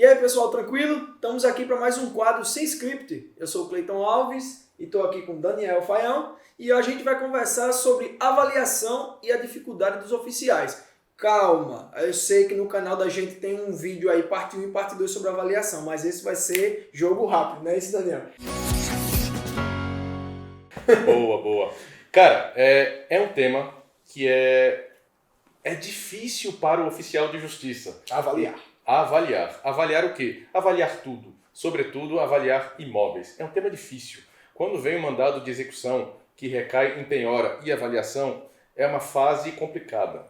E aí, pessoal, tranquilo? Estamos aqui para mais um quadro sem script. Eu sou o Cleiton Alves e estou aqui com Daniel Faião e a gente vai conversar sobre avaliação e a dificuldade dos oficiais. Calma, eu sei que no canal da gente tem um vídeo aí, parte 1 e parte 2 sobre avaliação, mas esse vai ser jogo rápido, não é isso, Daniel? Boa. Cara, é um tema que é difícil para o oficial de justiça. Avaliar. Avaliar o quê? Avaliar tudo. Sobretudo, avaliar imóveis. É um tema difícil. Quando vem o mandado de execução que recai em penhora e avaliação, é uma fase complicada.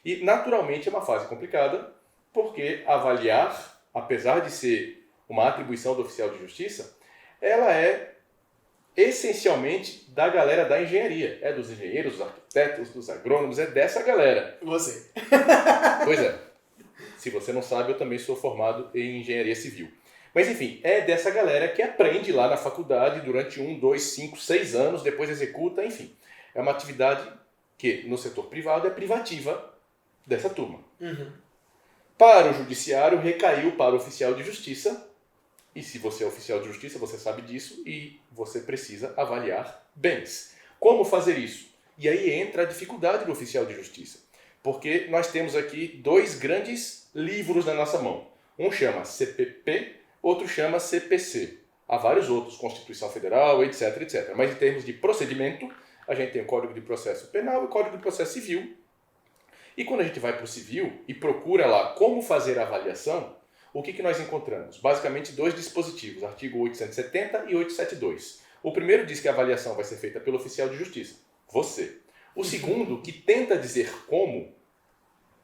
E, naturalmente, é uma fase complicada porque avaliar, apesar de ser uma atribuição do oficial de justiça, ela é essencialmente da galera da engenharia. É dos engenheiros, dos arquitetos, dos agrônomos, é dessa galera. Você. Pois é. Se você não sabe, eu também sou formado em engenharia civil. Mas enfim, é dessa galera que aprende lá na faculdade durante 1, 2, 5, 6 anos, depois executa, enfim. É uma atividade que no setor privado é privativa dessa turma. Uhum. Para o judiciário, recaiu para o oficial de justiça. E se você é oficial de justiça, você sabe disso e você precisa avaliar bens. Como fazer isso? E aí entra a dificuldade do oficial de justiça. Porque nós temos aqui dois grandes livros na nossa mão. Um chama CPP, outro chama CPC. Há vários outros, Constituição Federal, etc. Mas em termos de procedimento, a gente tem o Código de Processo Penal e o Código de Processo Civil. E quando a gente vai para o civil e procura lá como fazer a avaliação, o que nós encontramos? Basicamente dois dispositivos, artigo 870 e 872. O primeiro diz que a avaliação vai ser feita pelo oficial de justiça, você. O segundo, que tenta dizer como,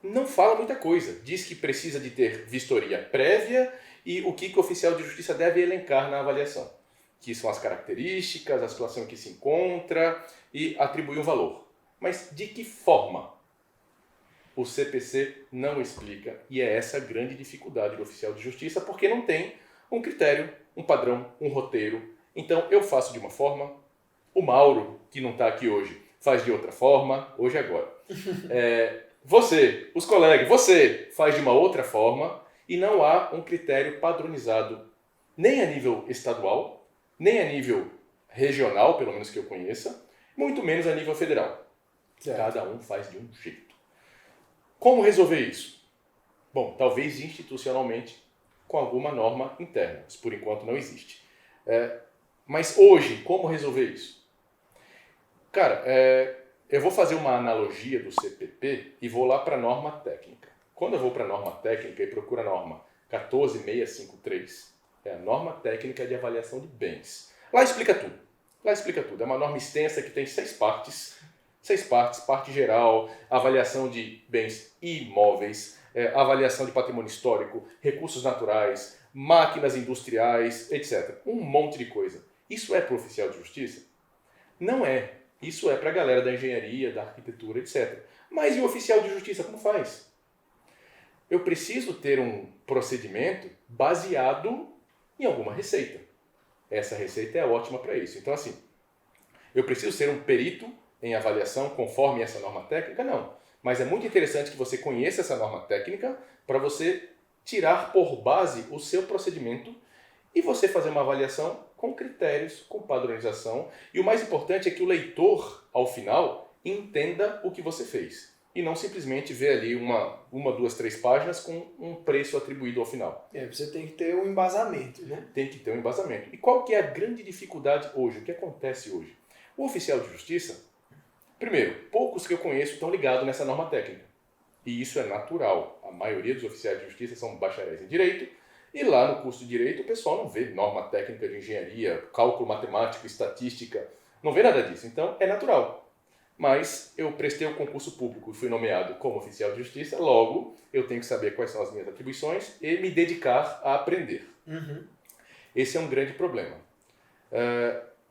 não fala muita coisa. Diz que precisa de ter vistoria prévia e o que o oficial de justiça deve elencar na avaliação. Que são as características, a situação em que se encontra e atribuir um valor. Mas de que forma? O CPC não explica e é essa a grande dificuldade do oficial de justiça porque não tem um critério, um padrão, um roteiro. Então eu faço de uma forma, o Mauro, que não está aqui hoje, faz de outra forma, hoje e agora. Você, os colegas, você faz de uma outra forma e não há um critério padronizado nem a nível estadual, nem a nível regional, pelo menos que eu conheça, muito menos a nível federal. Certo. Cada um faz de um jeito. Como resolver isso? Bom, talvez institucionalmente com alguma norma interna, mas por enquanto não existe. Mas hoje, como resolver isso? Cara, eu vou fazer uma analogia do CPP e vou lá para a norma técnica. Quando eu vou para a norma técnica e procuro a norma 14653, é a norma técnica de avaliação de bens. Lá explica tudo. É uma norma extensa que tem 6 partes. 6 partes, parte geral, avaliação de bens imóveis, avaliação de patrimônio histórico, recursos naturais, máquinas industriais, etc. Um monte de coisa. Isso é para o oficial de justiça? Não é. Isso é para a galera da engenharia, da arquitetura, etc. Mas e o oficial de justiça, como faz? Eu preciso ter um procedimento baseado em alguma receita. Essa receita é ótima para isso. Então, assim, eu preciso ser um perito em avaliação conforme essa norma técnica? Não. Mas é muito interessante que você conheça essa norma técnica para você tirar por base o seu procedimento e você fazer uma avaliação com critérios, com padronização. E o mais importante é que o leitor, ao final, entenda o que você fez. E não simplesmente ver ali uma, 2, 3 páginas com um preço atribuído ao final. Você tem que ter um embasamento, né? Tem que ter um embasamento. E qual que é a grande dificuldade hoje? O que acontece hoje? O oficial de justiça, primeiro, poucos que eu conheço estão ligados nessa norma técnica. E isso é natural. A maioria dos oficiais de justiça são bacharéis em Direito. E lá no curso de Direito o pessoal não vê norma técnica de engenharia, cálculo matemático, estatística. Não vê nada disso. Então é natural. Mas eu prestei o concurso público e fui nomeado como oficial de justiça. Logo, eu tenho que saber quais são as minhas atribuições e me dedicar a aprender. Uhum. Esse é um grande problema.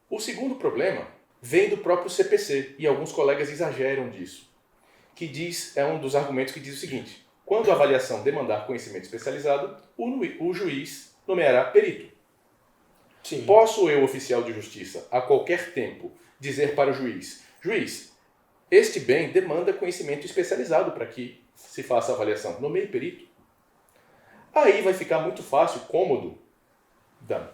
O segundo problema vem do próprio CPC, e alguns colegas exageram disso, que é um dos argumentos que diz o seguinte: quando a avaliação demandar conhecimento especializado, o juiz nomeará perito. Sim. Posso eu, oficial de justiça, a qualquer tempo, dizer para o juiz: este bem demanda conhecimento especializado para que se faça a avaliação. Nomeie perito. Aí vai ficar muito fácil, cômodo,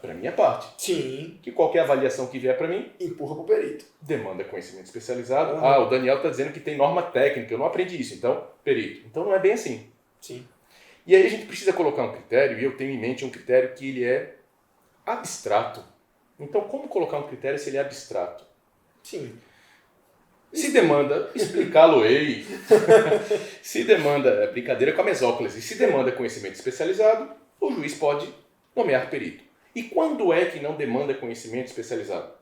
para minha parte. Sim. Que qualquer avaliação que vier para mim, Empurra pro perito. demanda conhecimento especializado. Uhum. O Daniel está dizendo que tem norma técnica, eu não aprendi isso, então, perito. Então não é bem assim. Sim. E aí a gente precisa colocar um critério, e eu tenho em mente um critério que ele é abstrato. Então, como colocar um critério se ele é abstrato? Sim. Se demanda, explicá-lo-ei. Se demanda, brincadeira com a mesóclise, se demanda conhecimento especializado, o juiz pode nomear perito. E quando é que não demanda conhecimento especializado?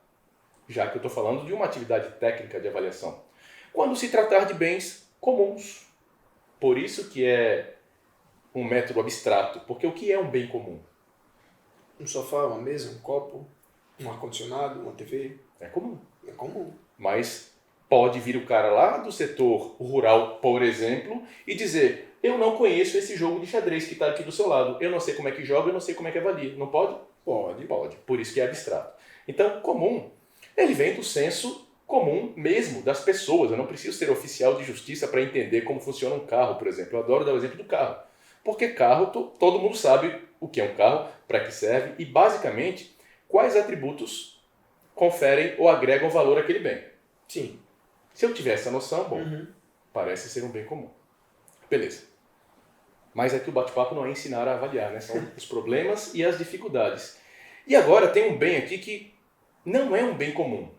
Já que eu estou falando de uma atividade técnica de avaliação. Quando se tratar de bens comuns. Por isso que é um método abstrato, porque o que é um bem comum? Um sofá, uma mesa, um copo, um ar-condicionado, uma TV. É comum. É comum. Mas pode vir o cara lá do setor rural, por exemplo, e dizer: eu não conheço esse jogo de xadrez que está aqui do seu lado. Eu não sei como é que joga, eu não sei como é que avalia. Não pode? Pode. Pode. Por isso que é abstrato. Então, comum, ele vem do senso comum mesmo das pessoas. Eu não preciso ser oficial de justiça para entender como funciona um carro, por exemplo. Eu adoro dar o exemplo do carro. Porque carro, todo mundo sabe o que é um carro, para que serve e, basicamente, quais atributos conferem ou agregam valor àquele bem. Sim. Se eu tiver essa noção, bom, parece ser um bem comum. Beleza. Mas aqui o bate-papo não é ensinar a avaliar, né? São os problemas e as dificuldades. E agora tem um bem aqui que não é um bem comum.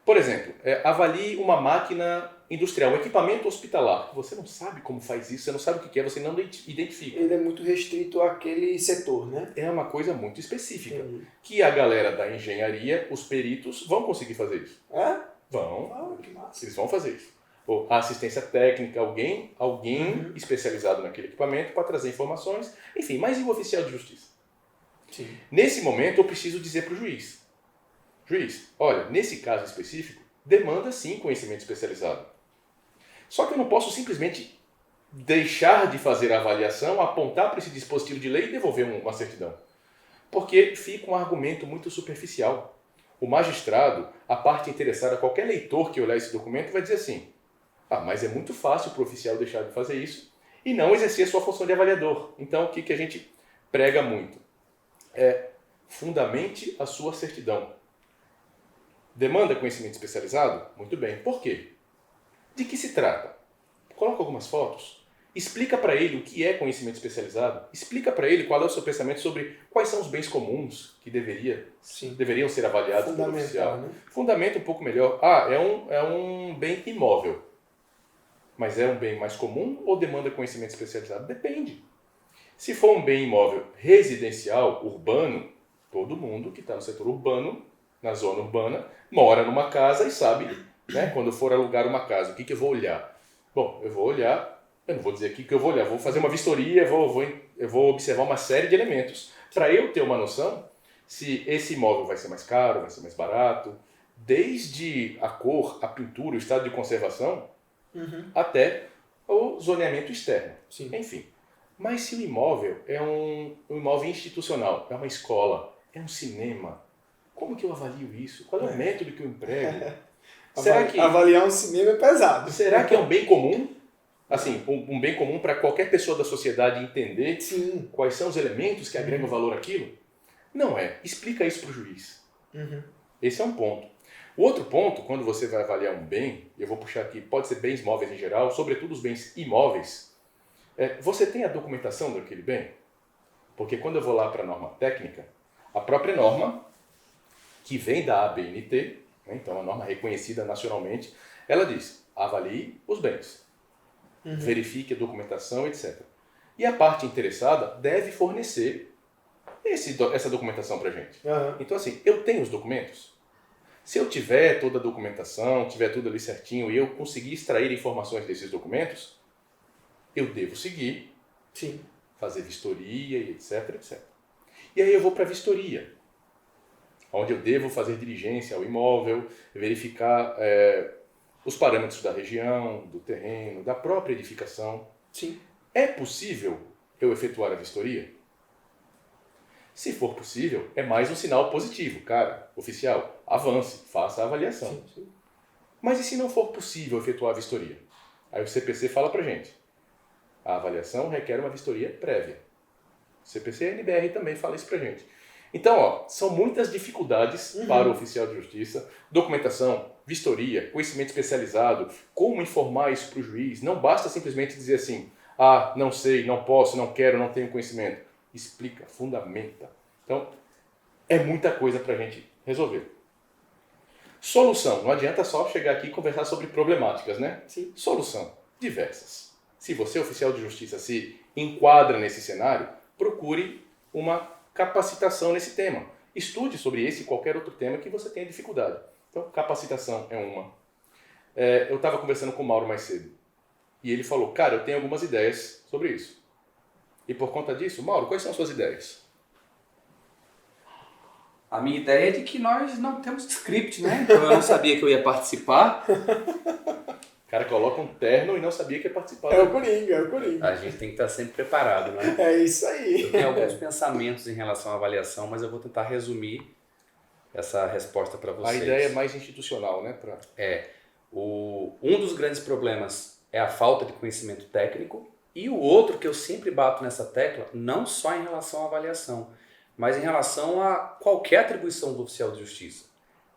Por exemplo, avalie uma máquina industrial, um equipamento hospitalar. Você não sabe como faz isso, você não sabe o que é, você não identifica. Ele é muito restrito àquele setor, né? É uma coisa muito específica. Que a galera da engenharia, os peritos, vão conseguir fazer isso. É? Vão. Ah, que massa. Eles vão fazer isso. Ou a assistência técnica, alguém especializado naquele equipamento para trazer informações. Enfim, mas e o oficial de justiça? Sim. Nesse momento eu preciso dizer para o juiz: juiz, olha, nesse caso específico, demanda sim conhecimento especializado. Só que eu não posso simplesmente deixar de fazer a avaliação, apontar para esse dispositivo de lei e devolver uma certidão. Porque fica um argumento muito superficial. O magistrado, a parte interessada, qualquer leitor que olhar esse documento vai dizer assim: mas é muito fácil para o oficial deixar de fazer isso e não exercer a sua função de avaliador. Então, o que a gente prega muito? Fundamente a sua certidão. Demanda conhecimento especializado? Muito bem. Por quê? De que se trata? Coloca algumas fotos. Explica para ele o que é conhecimento especializado. Explica para ele qual é o seu pensamento sobre quais são os bens comuns que deveriam ser avaliados pelo oficial. Né? Fundamenta um pouco melhor. É um bem imóvel. Mas é um bem mais comum ou demanda conhecimento especializado? Depende. Se for um bem imóvel residencial, urbano, todo mundo que está no setor urbano, na zona urbana, mora numa casa e sabe, né, quando for alugar uma casa, o que eu vou olhar? Bom, eu vou olhar, eu não vou dizer aqui o que eu vou olhar, vou fazer uma vistoria, eu vou observar uma série de elementos para eu ter uma noção se esse imóvel vai ser mais caro, vai ser mais barato, desde a cor, a pintura, o estado de conservação, até o zoneamento externo. Sim. Enfim. Mas se o imóvel é um imóvel institucional, é uma escola, é um cinema, como que eu avalio isso? Qual é o método que eu emprego? Avaliar um cinema é pesado. Será que é um bem comum? Assim, um bem comum para qualquer pessoa da sociedade entender quais são os elementos que agregam valor àquilo? Não é. Explica isso para o juiz. Esse é um ponto. O outro ponto, quando você vai avaliar um bem, eu vou puxar aqui, pode ser bens móveis em geral, sobretudo os bens imóveis, você tem a documentação daquele bem? Porque quando eu vou lá para a norma técnica, a própria norma, que vem da ABNT, né, então a norma reconhecida nacionalmente, ela diz: avalie os bens, verifique a documentação, etc. E a parte interessada deve fornecer essa documentação para a gente. Então assim, eu tenho os documentos? Se eu tiver toda a documentação, tiver tudo ali certinho e eu conseguir extrair informações desses documentos, eu devo seguir, fazer vistoria e etc, etc. E aí eu vou para a vistoria, onde eu devo fazer diligência ao imóvel, verificar os parâmetros da região, do terreno, da própria edificação. É possível eu efetuar a vistoria? Se for possível, é mais um sinal positivo. Cara, oficial, avance, faça a avaliação. Mas e se não for possível efetuar a vistoria? Aí o CPC fala pra gente: a avaliação requer uma vistoria prévia. CPC e a NBR também fala isso pra gente. Então, ó, são muitas dificuldades para o oficial de justiça. Documentação, vistoria, conhecimento especializado, como informar isso para o juiz. Não basta simplesmente dizer assim, ah, não sei, não posso, não quero, não tenho conhecimento. Explica, fundamenta. Então, é muita coisa para a gente resolver. Solução. Não adianta só chegar aqui e conversar sobre problemáticas, né? Sim. Solução. Diversas. Se você, oficial de justiça, se enquadra nesse cenário, procure uma capacitação nesse tema. Estude sobre esse e qualquer outro tema que você tenha dificuldade. Então, capacitação é uma. Eu estava conversando com o Mauro mais cedo. E ele falou, cara, eu tenho algumas ideias sobre isso. E por conta disso, Mauro, quais são as suas ideias? A minha ideia é de que nós não temos script, né? Então eu não sabia que eu ia participar. O cara coloca um terno e não sabia que ia participar. É o Coringa, é o Coringa. A gente tem que estar sempre preparado, né? É isso aí. Eu tenho alguns pensamentos em relação à avaliação, mas eu vou tentar resumir essa resposta para vocês. A ideia é mais institucional, né? Um dos grandes problemas é a falta de conhecimento técnico e o outro que eu sempre bato nessa tecla, não só em relação à avaliação, mas em relação a qualquer atribuição do oficial de justiça,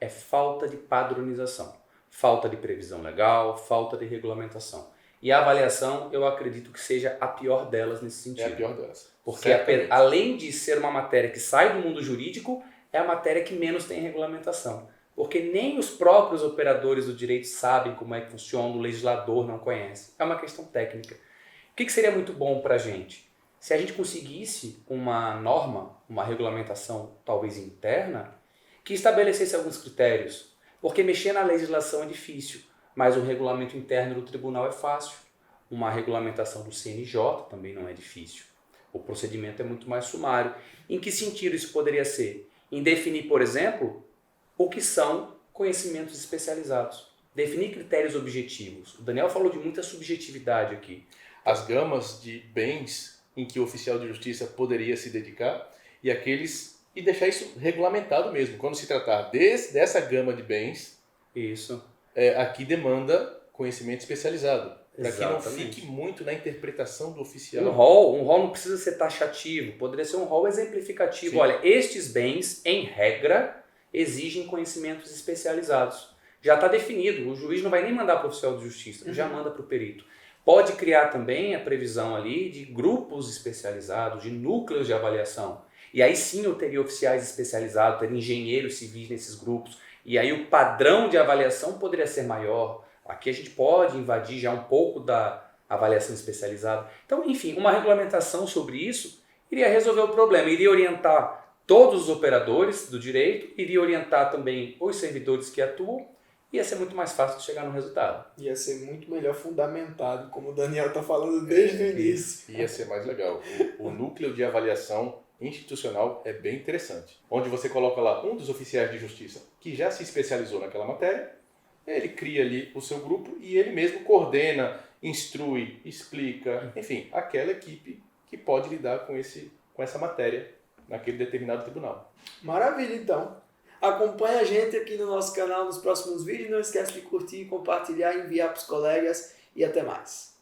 é falta de padronização, falta de previsão legal, falta de regulamentação. E a avaliação, eu acredito que seja a pior delas nesse sentido. É a pior delas. Porque além de ser uma matéria que sai do mundo jurídico, é a matéria que menos tem regulamentação. Porque nem os próprios operadores do direito sabem como é que funciona, o legislador não conhece. É uma questão técnica. O que seria muito bom para a gente? Se a gente conseguisse uma norma, uma regulamentação talvez interna, que estabelecesse alguns critérios. Porque mexer na legislação é difícil, mas um regulamento interno do tribunal é fácil. Uma regulamentação do CNJ também não é difícil. O procedimento é muito mais sumário. Em que sentido isso poderia ser? Em definir, por exemplo, o que são conhecimentos especializados. Definir critérios objetivos. O Daniel falou de muita subjetividade aqui. As gamas de bens em que o oficial de justiça poderia se dedicar e deixar isso regulamentado mesmo. Quando se tratar dessa gama de bens, isso aqui demanda conhecimento especializado. Para que não Exatamente. fique muito na interpretação do oficial. Um rol não precisa ser taxativo, poderia ser um rol exemplificativo. Sim. Olha, estes bens, em regra, exigem conhecimentos especializados. Já está definido, o juiz não vai nem mandar para o oficial de justiça, já manda para o perito. Pode criar também a previsão ali de grupos especializados, de núcleos de avaliação. E aí sim eu teria oficiais especializados, teria engenheiros civis nesses grupos. E aí o padrão de avaliação poderia ser maior. Aqui a gente pode invadir já um pouco da avaliação especializada. Então, enfim, uma regulamentação sobre isso iria resolver o problema, iria orientar todos os operadores do direito, iria orientar também os servidores que atuam, ia ser muito mais fácil de chegar no resultado. Ia ser muito melhor fundamentado, como o Daniel está falando desde o início. Ia ser mais legal. O núcleo de avaliação institucional é bem interessante. Onde você coloca lá um dos oficiais de justiça que já se especializou naquela matéria, ele cria ali o seu grupo e ele mesmo coordena, instrui, explica, enfim, aquela equipe que pode lidar com essa matéria naquele determinado tribunal. Maravilha, então. Acompanhe a gente aqui no nosso canal nos próximos vídeos. Não esquece de curtir, compartilhar, enviar para os colegas e até mais.